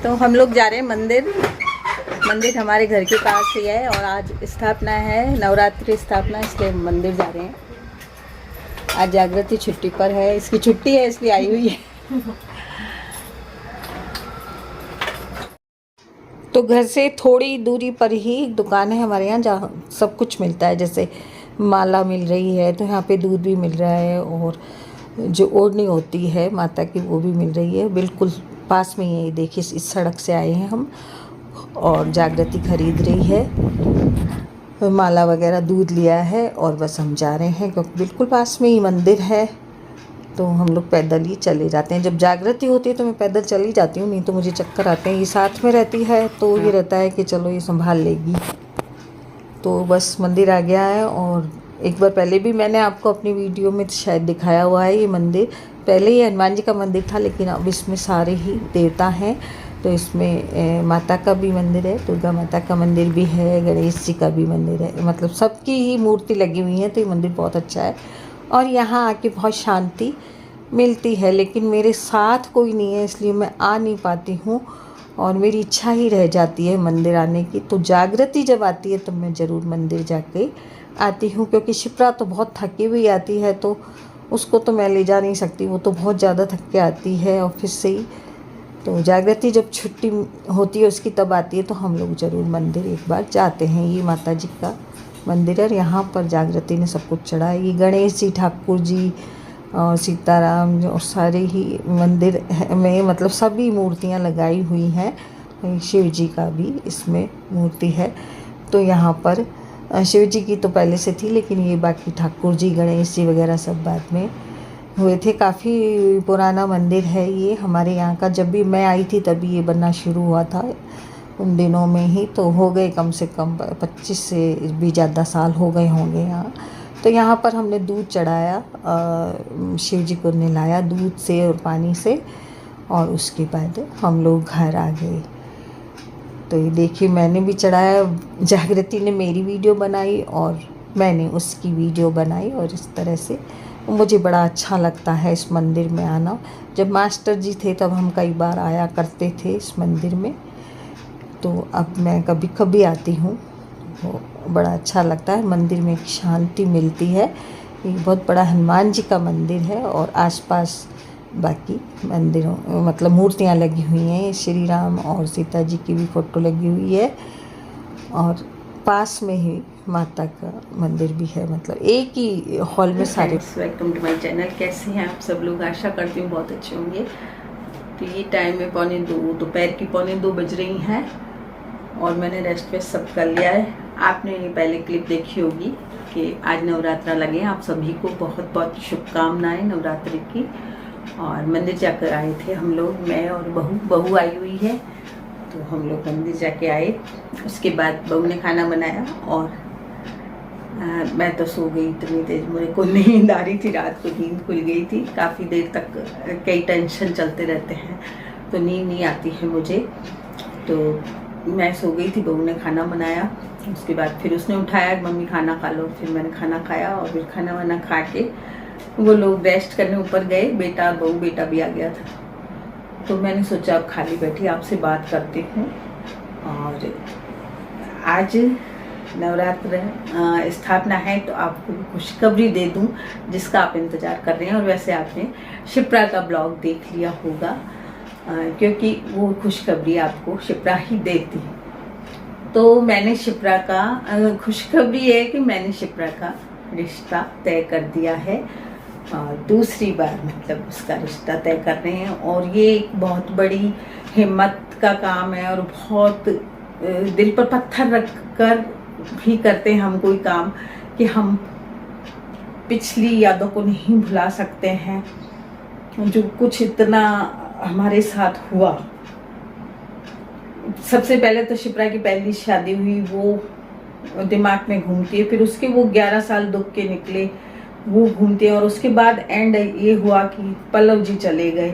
तो हम लोग जा रहे हैं मंदिर। मंदिर हमारे घर के पास ही है और आज स्थापना है, नवरात्रि स्थापना, इसलिए मंदिर जा रहे हैं। आज जागृति छुट्टी पर है, इसकी छुट्टी है इसलिए आई हुई है। तो घर से थोड़ी दूरी पर ही दुकान है हमारे यहाँ जहाँ सब कुछ मिलता है, जैसे माला मिल रही है तो यहाँ पे दूध भी मिल रहा है और जो ओढ़नी होती है माता की वो भी मिल रही है। बिल्कुल पास में ही देखिए, इस सड़क से आए हैं हम और जागृति खरीद रही है, माला वगैरह दूध लिया है और बस हम जा रहे हैं क्योंकि बिल्कुल पास में ही मंदिर है। तो हम लोग पैदल ही चले जाते हैं। जब जागृति होती है तो मैं पैदल चली जाती हूँ, नहीं तो मुझे चक्कर आते हैं। ये साथ में रहती है तो ये रहता है कि चलो ये संभाल लेगी। तो बस मंदिर आ गया है और एक बार पहले भी मैंने आपको अपनी वीडियो में शायद दिखाया हुआ है ये मंदिर। पहले ये हनुमान जी का मंदिर था लेकिन अब इसमें सारे ही देवता हैं। तो इसमें माता का भी मंदिर है, दुर्गा माता का मंदिर भी है, गणेश जी का भी मंदिर है, मतलब सबकी ही मूर्ति लगी हुई है। तो ये मंदिर बहुत अच्छा है और यहाँ आके बहुत शांति मिलती है। लेकिन मेरे साथ कोई नहीं है इसलिए मैं आ नहीं पाती हूँ और मेरी इच्छा ही रह जाती है मंदिर आने की। तो जागृति जब आती है तो मैं ज़रूर मंदिर जाके आती हूँ, क्योंकि शिप्रा तो बहुत थकी हुई आती है तो उसको तो मैं ले जा नहीं सकती, वो तो बहुत ज़्यादा थक के आती है ऑफिस से ही। तो जागृति जब छुट्टी होती है उसकी तब आती है तो हम लोग ज़रूर मंदिर एक बार जाते हैं। ये माता जी का मंदिर है, यहाँ पर जागृति ने सब कुछ चढ़ा है। ये गणेश जी, ठाकुर जी और सीताराम और सारे ही मंदिर में मतलब सभी मूर्तियाँ लगाई हुई हैं। शिव जी का भी इसमें मूर्ति है। तो यहाँ पर शिव जी की तो पहले से थी लेकिन ये बाकी ठाकुर जी, गणेश जी वगैरह सब बाद में हुए थे। काफ़ी पुराना मंदिर है ये हमारे यहाँ का। जब भी मैं आई थी तभी ये बनना शुरू हुआ था, उन दिनों में ही। तो हो गए कम से कम 25 से भी ज़्यादा साल हो गए होंगे यहाँ। तो यहाँ पर हमने दूध चढ़ाया, शिव जी को नहलाया दूध से और पानी से और उसके बाद हम लोग घर आ गए। तो ये देखिए मैंने भी चढ़ाया, जागृति ने मेरी वीडियो बनाई और मैंने उसकी वीडियो बनाई और इस तरह से मुझे बड़ा अच्छा लगता है इस मंदिर में आना। जब मास्टर जी थे तब हम कई बार आया करते थे इस मंदिर में, तो अब मैं कभी कभी आती हूँ, तो बड़ा अच्छा लगता है। मंदिर में एक शांति मिलती है। ये बहुत बड़ा हनुमान जी का मंदिर है और आसपास बाकी मंदिरों मतलब मूर्तियाँ लगी हुई हैं। श्री राम और सीता जी की भी फ़ोटो लगी हुई है और पास में ही माता का मंदिर भी है, मतलब एक ही हॉल में सारे। Welcome to my channel. कैसे हैं आप सब लोग? आशा करती हूँ बहुत अच्छे होंगे। तो ये टाइम है 1:45, दोपहर की 1:45 बज रही हैं और मैंने रेस्ट वेस्ट सब कर लिया है। आपने पहले क्लिप देखी होगी कि आज नवरात्रा लगे। आप सभी को बहुत बहुत शुभकामनाएं नवरात्रि की। और मंदिर जाकर आए थे हम लोग, मैं और बहू आई हुई है। तो हम लोग मंदिर जाके आए। उसके बाद बहू ने खाना बनाया और मैं तो सो गई इतनी देर, मेरे को नींद आ रही थी, रात को नींद खुल गई थी। काफ़ी देर तक कई टेंशन चलते रहते हैं तो नींद नहीं आती है मुझे। तो मैं सो गई थी, बहू ने खाना बनाया। उसके बाद फिर उसने उठाया, मम्मी खाना खा लो। फिर मैंने खाना खाया और फिर खाना वाना खा के वो लोग रेस्ट करने ऊपर गए। बेटा बहू बेटा भी आ गया था। तो मैंने सोचा अब खाली बैठी आपसे बात करती हूँ। और आज नवरात्र स्थापना है तो आपको खुशखबरी दे दूं जिसका आप इंतज़ार कर रहे हैं। और वैसे आपने शिप्रा का ब्लॉग देख लिया होगा क्योंकि वो खुशखबरी आपको शिप्रा ही देती है। तो मैंने शिप्रा का खुशखबरी है कि मैंने शिप्रा का रिश्ता तय कर दिया है। दूसरी बार मतलब उसका रिश्ता तय कर रहे हैं और ये एक बहुत बड़ी हिम्मत का काम है और बहुत दिल पर पत्थर रख कर भी करते हैं हम कोई काम कि हम पिछली यादों को नहीं भुला सकते हैं। जो कुछ इतना हमारे साथ हुआ, सबसे पहले तो शिप्रा की पहली शादी हुई वो दिमाग में घूमती है, फिर उसके वो 11 साल दुख के निकले वो घूमते हैं और उसके बाद एंड ये हुआ कि पल्लव जी चले गए।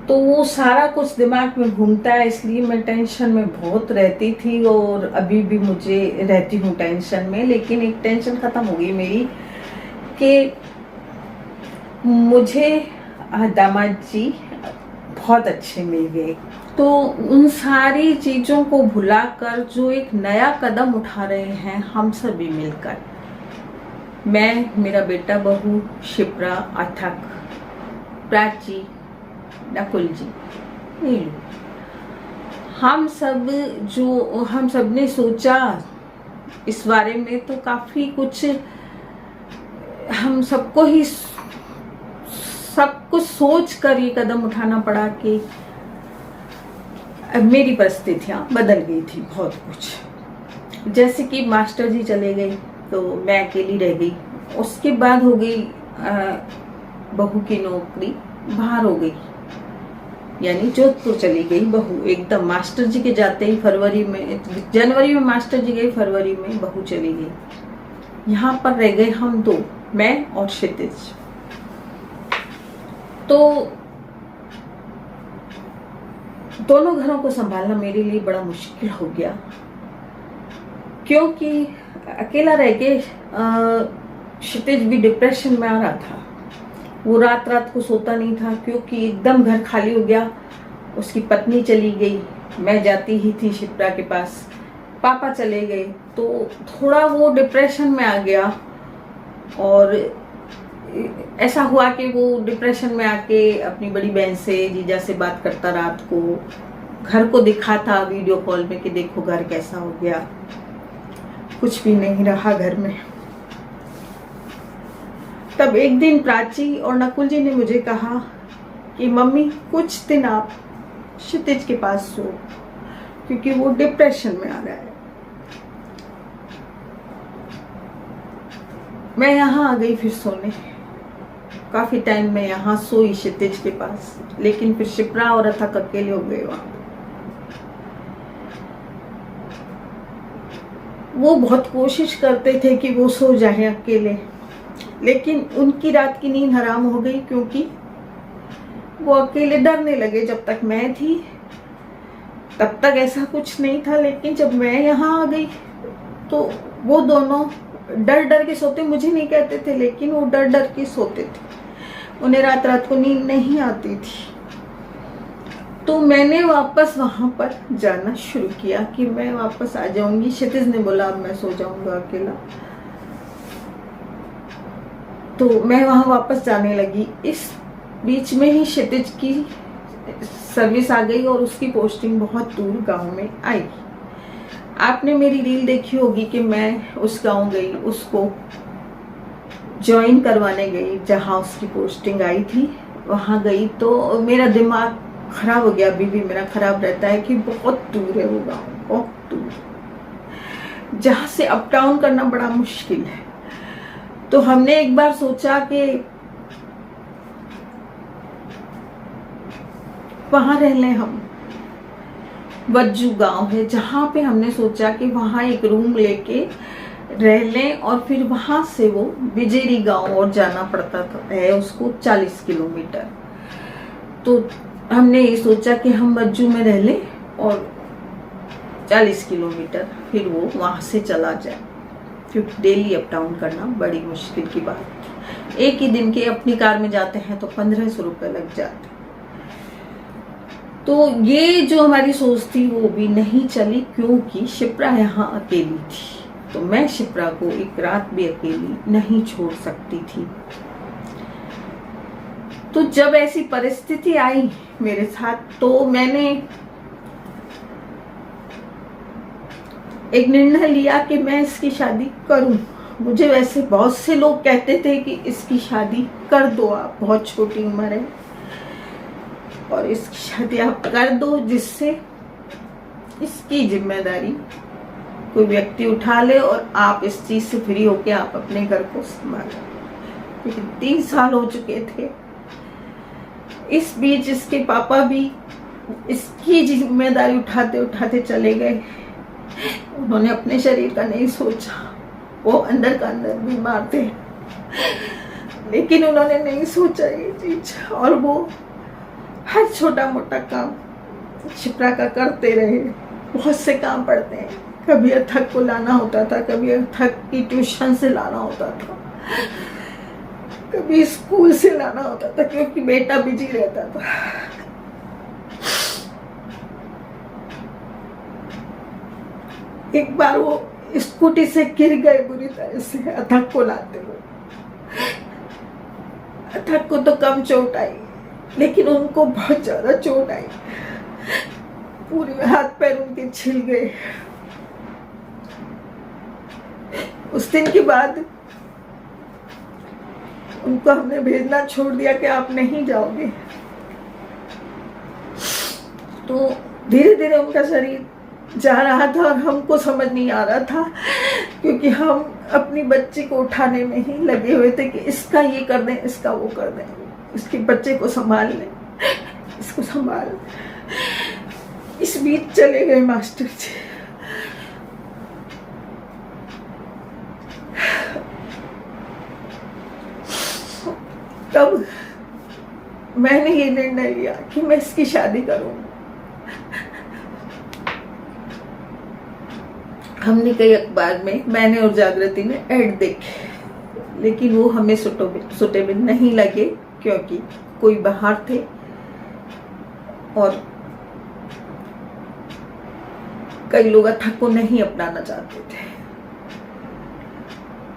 तो वो सारा कुछ दिमाग में घूमता है, इसलिए मैं टेंशन में बहुत रहती थी और अभी भी मुझे रहती हूँ टेंशन में। लेकिन एक टेंशन ख़त्म हो गई मेरी कि मुझे दामाद जी बहुत अच्छे मिल गए। तो उन सारी चीज़ों को भुलाकर जो एक नया कदम उठा रहे हैं हम सभी मिलकर, मैं, मेरा बेटा, बहू शिप्रा, अथक, प्राची, नकुल जी, नीलू, हम सब ने सोचा इस बारे में, तो काफ़ी कुछ हम सबको ही सब कुछ सोच कर ये कदम उठाना पड़ा कि मेरी परिस्थितियाँ बदल गई थी बहुत कुछ। जैसे कि मास्टर जी चले गए तो मैं अकेली रह गई। उसके बाद हो गई बहू की नौकरी बाहर हो गई, यानी जोधपुर चली गई बहू एकदम। मास्टर जी के जाते ही जनवरी में मास्टर जी गए, फरवरी में बहू चली गई। यहाँ पर रह गए हम दो, मैं और क्षितिज। तो दोनों घरों को संभालना मेरे लिए बड़ा मुश्किल हो गया, क्योंकि अकेला रह के क्षितिज भी डिप्रेशन में आ रहा था। वो रात रात को सोता नहीं था, क्योंकि एकदम घर खाली हो गया। उसकी पत्नी चली गई, मैं जाती ही थी शिप्रा के पास, पापा चले गए, तो थोड़ा वो डिप्रेशन में आ गया। और ऐसा हुआ कि वो डिप्रेशन में आके अपनी बड़ी बहन से, जीजा से बात करता, रात को घर को दिखाता वीडियो कॉल में कि देखो घर कैसा हो गया, कुछ भी नहीं रहा घर में। तब एक दिन प्राची और नकुल जी ने मुझे कहा कि मम्मी कुछ दिन आप क्षितिज के पास सो, क्योंकि वो डिप्रेशन में आ रहा है। मैं यहाँ आ गई फिर सोने। काफी टाइम मैं यहाँ सोई क्षितिज के पास, लेकिन फिर शिप्रा और अथक अकेले हो गए वहां। वो बहुत कोशिश करते थे कि वो सो जाए अकेले, लेकिन उनकी रात की नींद हराम हो गई, क्योंकि वो अकेले डरने लगे। जब तक मैं थी तब तक ऐसा कुछ नहीं था, लेकिन जब मैं यहाँ आ गई तो वो दोनों डर डर के सोते। मुझे नहीं कहते थे, लेकिन वो डर डर के सोते थे। उन्हें रात रात को नींद नहीं आती थी। तो मैंने वापस वहां पर जाना शुरू किया कि मैं वापस आ जाऊंगी। क्षितिज ने बोला अब मैं सो जाऊंगा अकेला, तो मैं वहां वापस जाने लगी। इस बीच में ही क्षितिज की सर्विस आ गई और उसकी पोस्टिंग बहुत दूर गांव में आई। आपने मेरी रील देखी होगी कि मैं उस गांव गई, उसको ज्वाइन करवाने गई जहां उसकी पोस्टिंग आई थी। वहां गई तो मेरा दिमाग खराब हो गया। अभी भी मेरा खराब रहता है कि बहुत दूर है वो गांव, बहुत दूर, जहां से अप डाउन करना बड़ा मुश्किल है। तो हमने एक बार सोचा कि वहां रह लें हम। वज्जू गांव है जहां पे हमने सोचा कि वहां एक रूम लेके रह लें, और फिर वहां से वो बिजेरी गांव और जाना पड़ता है उसको 40 किलोमीटर। तो हमने ये सोचा कि हम वज्जू में रह लें और 40 किलोमीटर फिर वो वहां से चला जाए, क्योंकि डेली अप डाउन करना बड़ी मुश्किल की बात थी। एक ही दिन के अपनी कार में जाते हैं तो 1500 रुपये लग जाते। तो ये जो हमारी सोच थी वो भी नहीं चली, क्योंकि शिप्रा यहाँ अकेली थी। तो मैं शिप्रा को एक रात भी अकेली नहीं छोड़ सकती थी। तो जब ऐसी परिस्थिति आई मेरे साथ, तो मैंने एक निर्णय लिया कि मैं इसकी शादी करूं। मुझे वैसे बहुत से लोग कहते थे कि इसकी शादी कर दो, आप बहुत छोटी उम्र है और इसकी शादी आप कर दो, जिससे इसकी जिम्मेदारी कोई व्यक्ति उठा ले और आप इस चीज से फ्री होके आप अपने घर को संभालो। क्योंकि 3 साल हो चुके थे। इस बीच इसके पापा भी इसकी जिम्मेदारी उठाते उठाते चले गए। उन्होंने अपने शरीर का नहीं सोचा, वो अंदर का अंदर बीमार थे, लेकिन उन्होंने नहीं सोचा ये चीज। और वो हर छोटा मोटा काम शिप्रा का करते रहे। बहुत से काम पड़ते हैं, कभी अथक को लाना होता था, कभी अथक की ट्यूशन से लाना होता था, कभी स्कूल से लाना होता था, क्योंकि बेटा बिजी रहता था। एक बार वो स्कूटी से गिर गए बुरी तरह से अथक को लाते हुए। अथक को तो कम चोट आई, लेकिन उनको बहुत ज्यादा चोट आई। पूरे हाथ पैर उनके छिल गए। उस दिन के बाद उनको हमने भेजना छोड़ दिया कि आप नहीं जाओगे। तो धीरे धीरे उनका शरीर जा रहा था और हमको समझ नहीं आ रहा था, क्योंकि हम अपनी बच्ची को उठाने में ही लगे हुए थे कि इसका ये कर दें, इसका वो कर दें, इसके बच्चे को संभाल लें, इसको संभाल। इस बीच चले गए मास्टर जी। तब मैंने ये निर्णय लिया कि मैं इसकी शादी करूंगी। हमने कई अखबार में, मैंने और जागृति ने ऐड देखे, लेकिन वो हमें सुटेबल नहीं लगे, क्योंकि कोई बाहर थे और कई लोग अथक को नहीं अपनाना चाहते थे।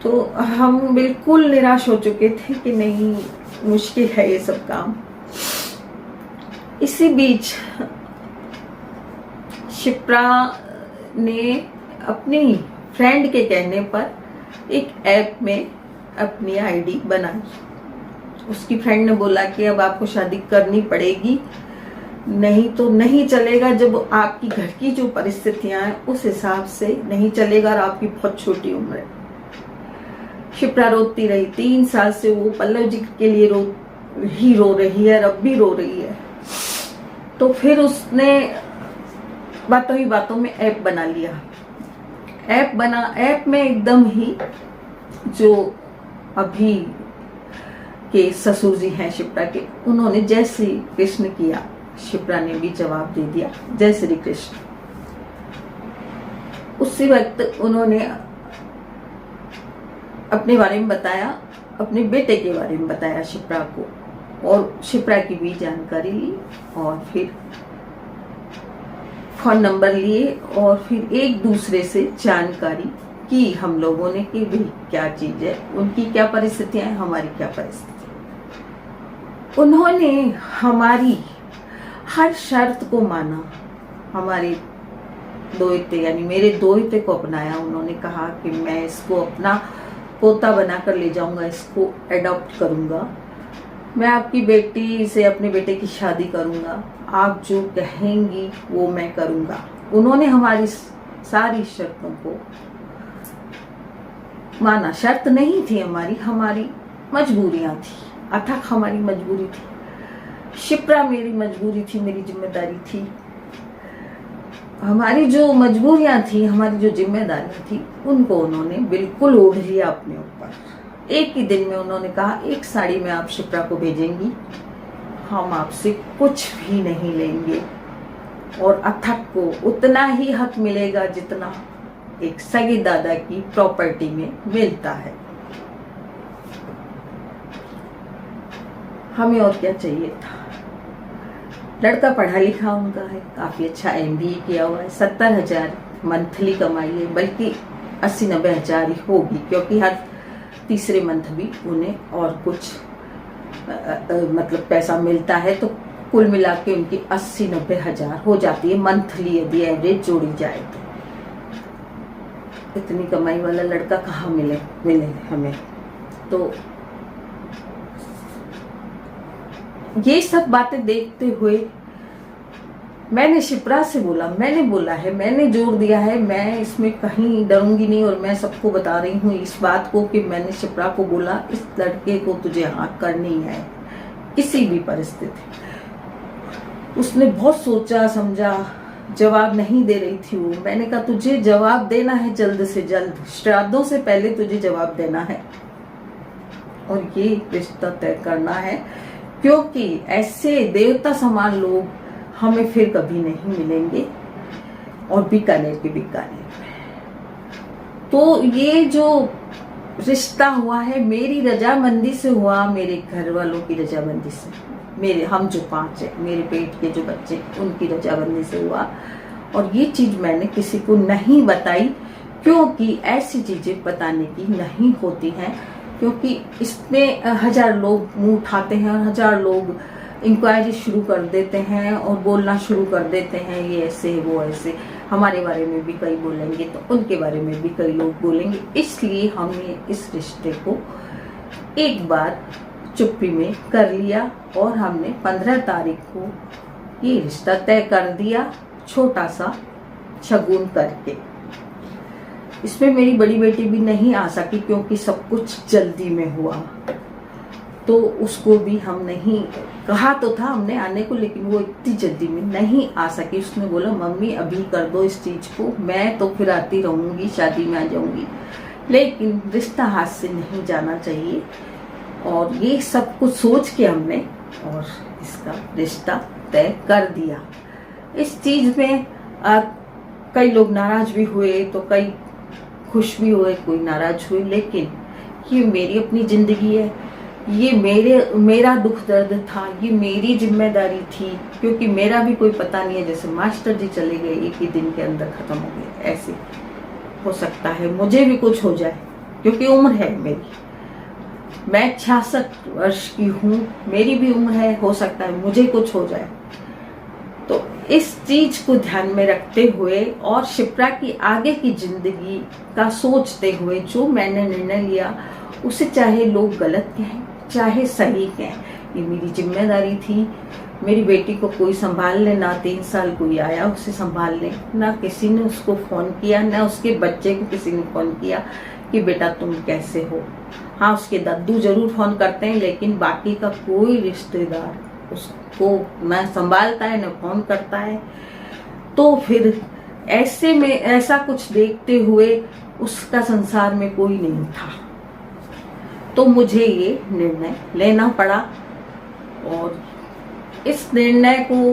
तो हम बिल्कुल निराश हो चुके थे कि नहीं, मुश्किल है ये सब काम। इसी बीच शिप्रा ने अपनी फ्रेंड के कहने पर एक ऐप में अपनी आईडी बनाई। उसकी फ्रेंड ने बोला कि अब आपको शादी करनी पड़ेगी, नहीं तो नहीं चलेगा। जब आपकी घर की जो परिस्थितियां हैं उस हिसाब से नहीं चलेगा और आपकी बहुत छोटी उम्र है। शिप्रा रोती रही। 3 साल से वो पल्लव जी के लिए रो रही है और अब भी रो रही है। तो फिर उसने बातों ही बातों में ऐप बना लिया। ऐप में एकदम ही जो अभी के ससुर जी हैं शिप्रा के, उन्होंने जय श्री कृष्ण किया। शिप्रा ने भी जवाब दे दिया, जय श्री कृष्ण। उसी वक्त उन्होंने अपने बारे में बताया, अपने बेटे के बारे में बताया शिप्रा को, और शिप्रा की भी जानकारी ली और फिर फोन नंबर लिए और फिर एक दूसरे से जानकारी की हम लोगों ने कि भाई क्या चीज है, उनकी क्या परिस्थितियां हैं, हमारी क्या परिस्थिति। उन्होंने हमारी हर शर्त को माना। हमारे दोहिते यानी मेरे दोहिते को अपनाया। उन्होंने कहा कि मैं इसको अपना पोता बनाकर ले जाऊंगा, इसको एडॉप्ट करूंगा, मैं आपकी बेटी से अपने बेटे की शादी करूंगा, आप जो कहेंगी वो मैं करूंगा। उन्होंने हमारी सारी शर्तों को माना। शर्त नहीं थी हमारी मजबूरियां थी। अथक हमारी मजबूरी थी, शिप्रा मेरी मजबूरी थी, मेरी जिम्मेदारी थी। हमारी जो मजबूरियां थी, हमारी जो जिम्मेदारियां थी, उनको उन्होंने बिल्कुल ओढ़ लिया अपने ऊपर। एक ही दिन में उन्होंने कहा, एक साड़ी में आप शिप्रा को भेजेंगी, हम आपसे कुछ भी नहीं लेंगे और अथक को उतना ही हक मिलेगा जितना एक सगे दादा की प्रॉपर्टी में मिलता है। हमें और क्या चाहिए था। लड़का पढ़ा लिखा उनका है, काफी अच्छा MBA किया हुआ है, 70,000 मंथली कमाई है, बल्कि 80-90 हजार ही होगी, क्योंकि हर तीसरे मंथ भी उन्हें और कुछ मतलब पैसा मिलता है। तो कुल मिला के उनकी 80-90 हजार हो जाती है मंथली, यदि एवरेज जोड़ी जाए तो। इतनी कमाई वाला लड़का कहाँ मिले हमें। तो ये सब बातें देखते हुए मैंने शिप्रा से बोला, मैंने जोर दिया है, मैं इसमें कहीं डरूंगी नहीं, और मैं सबको बता रही हूँ इस बात को कि मैंने शिप्रा को बोला, इस लड़के को तुझे हाँ करनी है किसी भी परिस्थिति। उसने बहुत सोचा समझा, जवाब नहीं दे रही थी वो। मैंने कहा तुझे जवाब देना है जल्द से जल्द, श्राद्धों से पहले तुझे जवाब देना है और ये रिश्ता तय करना है, क्योंकि ऐसे देवता समान लोग हमें फिर कभी नहीं मिलेंगे, और बीकानेर के बीकानेर। तो ये जो रिश्ता हुआ है मेरी रजामंदी से हुआ, मेरे घर वालों की रजामंदी से, हम जो 5 है, मेरे पेट के जो बच्चे, उनकी रजामंदी से हुआ। और ये चीज़ मैंने किसी को नहीं बताई, क्योंकि ऐसी चीज़ें बताने की नहीं होती हैं, क्योंकि इसमें 1000 लोग मुंह उठाते हैं और 1000 लोग इंक्वायरी शुरू कर देते हैं और बोलना शुरू कर देते हैं, ये ऐसे वो ऐसे, हमारे बारे में भी कई बोलेंगे तो उनके बारे में भी कई लोग बोलेंगे। इसलिए हमने इस रिश्ते को एक बार चुप्पी में कर लिया और हमने 15 तारीख को ये रिश्ता तय कर दिया, छोटा सा शगुन करके। इसमें मेरी बड़ी बेटी भी नहीं आ सकी क्योंकि सब कुछ जल्दी में हुआ, तो उसको भी हम नहीं कहा तो था हमने आने को, लेकिन वो इतनी जल्दी में नहीं आ सकी। उसने बोला मम्मी अभी कर दो इस चीज को, मैं तो फिर आती रहूंगी, शादी में आ जाऊंगी, लेकिन रिश्ता हाथ से नहीं जाना चाहिए। और ये सब कुछ सोच के हमने और इसका रिश्ता तय कर दिया। इस चीज में कई लोग नाराज भी हुए तो कई खुश भी हुए, कोई नाराज हुए, लेकिन ये मेरी अपनी जिंदगी है, ये मेरा दुख दर्द था, ये मेरी जिम्मेदारी थी, क्योंकि मेरा भी कोई पता नहीं है। जैसे मास्टर जी चले गए, एक ही दिन के अंदर खत्म हो गए, ऐसे हो सकता है मुझे भी कुछ हो जाए, क्योंकि उम्र है मेरी, मैं 66 वर्ष की हूँ, मेरी भी उम्र है, हो सकता है मुझे कुछ हो जाए। तो इस चीज को ध्यान में रखते हुए और शिप्रा की आगे की जिंदगी का सोचते हुए जो मैंने निर्णय लिया, उसे चाहे लोग गलत कहें चाहे सही कहें, ये मेरी जिम्मेदारी थी। मेरी बेटी को कोई संभाल ले, ना 3 साल कोई आया उसे संभाल ले, ना किसी ने उसको फोन किया, ना उसके बच्चे को किसी ने फोन किया कि बेटा तुम कैसे हो। हाँ, उसके दादू जरूर फोन करते हैं, लेकिन बाकी का कोई रिश्तेदार उसको न संभालता है न फोन करता है। तो फिर ऐसे में ऐसा कुछ देखते हुए उसका संसार में कोई नहीं था, तो मुझे ये निर्णय लेना पड़ा। और इस निर्णय को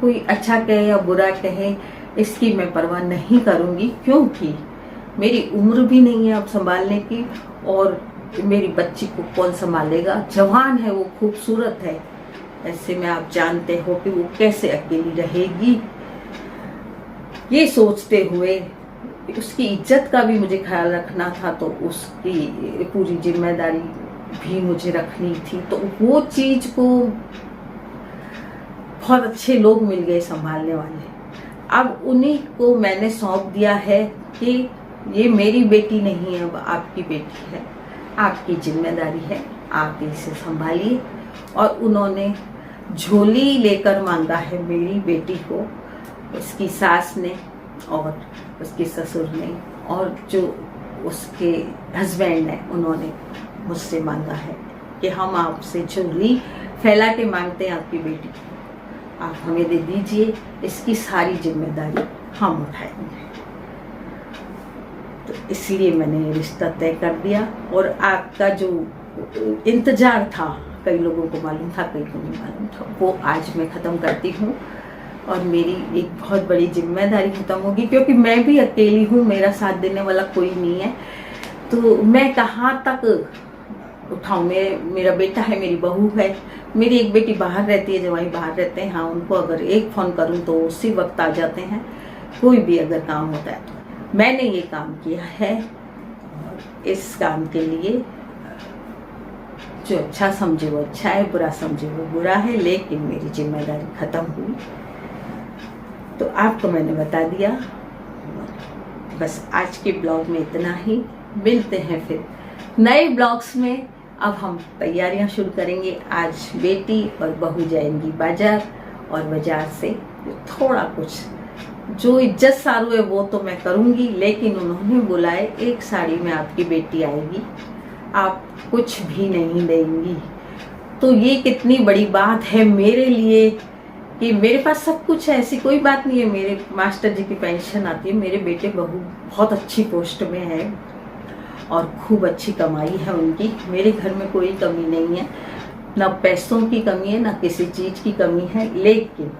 कोई अच्छा कहे या बुरा कहे, इसकी मैं परवाह नहीं करूंगी, क्योंकि मेरी उम्र भी नहीं है अब संभालने की, और मेरी बच्ची को कौन संभालेगा। जवान है वो, खूबसूरत है, ऐसे में आप जानते हो कि वो कैसे अकेली रहेगी। ये सोचते हुए उसकी इज्जत का भी मुझे ख्याल रखना था, तो उसकी पूरी जिम्मेदारी भी मुझे रखनी थी। तो वो चीज को बहुत अच्छे लोग मिल गए संभालने वाले। अब उन्हीं को मैंने सौंप दिया है कि ये मेरी बेटी नहीं है, अब आपकी बेटी है, आपकी जिम्मेदारी है, आप इसे संभालिए। और उन्होंने झोली लेकर मांगा है मेरी बेटी को, उसकी सास ने और उसके ससुर ने और जो उसके हस्बैंड ने, उन्होंने मुझसे मांगा है कि हम आपसे झोली फैला के मांगते हैं आपकी बेटी को, आप हमें दे दीजिए, इसकी सारी जिम्मेदारी हम उठाएंगे। तो इसलिए मैंने ये रिश्ता तय कर दिया। और आपका जो इंतजार था, कई लोगों को मालूम था, कई को नहीं मालूम था, वो आज मैं ख़त्म करती हूँ। और मेरी एक बहुत बड़ी जिम्मेदारी ख़त्म होगी, क्योंकि मैं भी अकेली हूँ, मेरा साथ देने वाला कोई नहीं है। तो मैं कहाँ तक उठाऊँ। मेरा बेटा है, मेरी बहू है, मेरी एक बेटी बाहर रहती है, जवाई बाहर रहते हैं। हाँ, उनको अगर एक फ़ोन करूँ तो उसी वक्त आ जाते हैं, कोई भी अगर काम होता है तो। मैंने ये काम किया है, और इस काम के लिए जो अच्छा समझे वो अच्छा है, बुरा समझे वो बुरा है, लेकिन मेरी जिम्मेदारी ख़त्म हुई। तो आपको मैंने बता दिया। बस आज के ब्लॉग में इतना ही, मिलते हैं फिर नए ब्लॉग्स में। अब हम तैयारियां शुरू करेंगे। आज बेटी और बहू जाएंगी बाजार, और बाजार से थोड़ा कुछ जो इज्जत सारू है वो तो मैं करूंगी, लेकिन उन्होंने बोला है एक साड़ी में आपकी बेटी आएगी, आप कुछ भी नहीं देंगी। तो ये कितनी बड़ी बात है मेरे लिए कि मेरे पास सब कुछ है, ऐसी कोई बात नहीं है। मेरे मास्टर जी की पेंशन आती है, मेरे बेटे बहू बहुत अच्छी पोस्ट में है और खूब अच्छी कमाई है उनकी। मेरे घर में कोई कमी नहीं है, ना पैसों की कमी है, ना किसी चीज़ की कमी है, लेकिन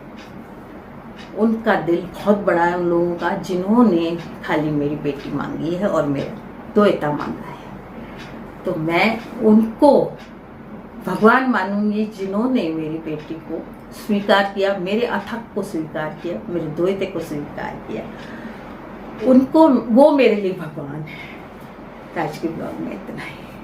उनका दिल बहुत बड़ा है उन लोगों का, जिन्होंने खाली मेरी बेटी मांगी है और मेरा दोहता मांगा है। तो मैं उनको भगवान मानूंगी जिन्होंने मेरी बेटी को स्वीकार किया, मेरे अथक को स्वीकार किया, मेरे द्वैत को स्वीकार किया, उनको, वो मेरे लिए भगवान है। आज के ब्लॉग में इतना ही।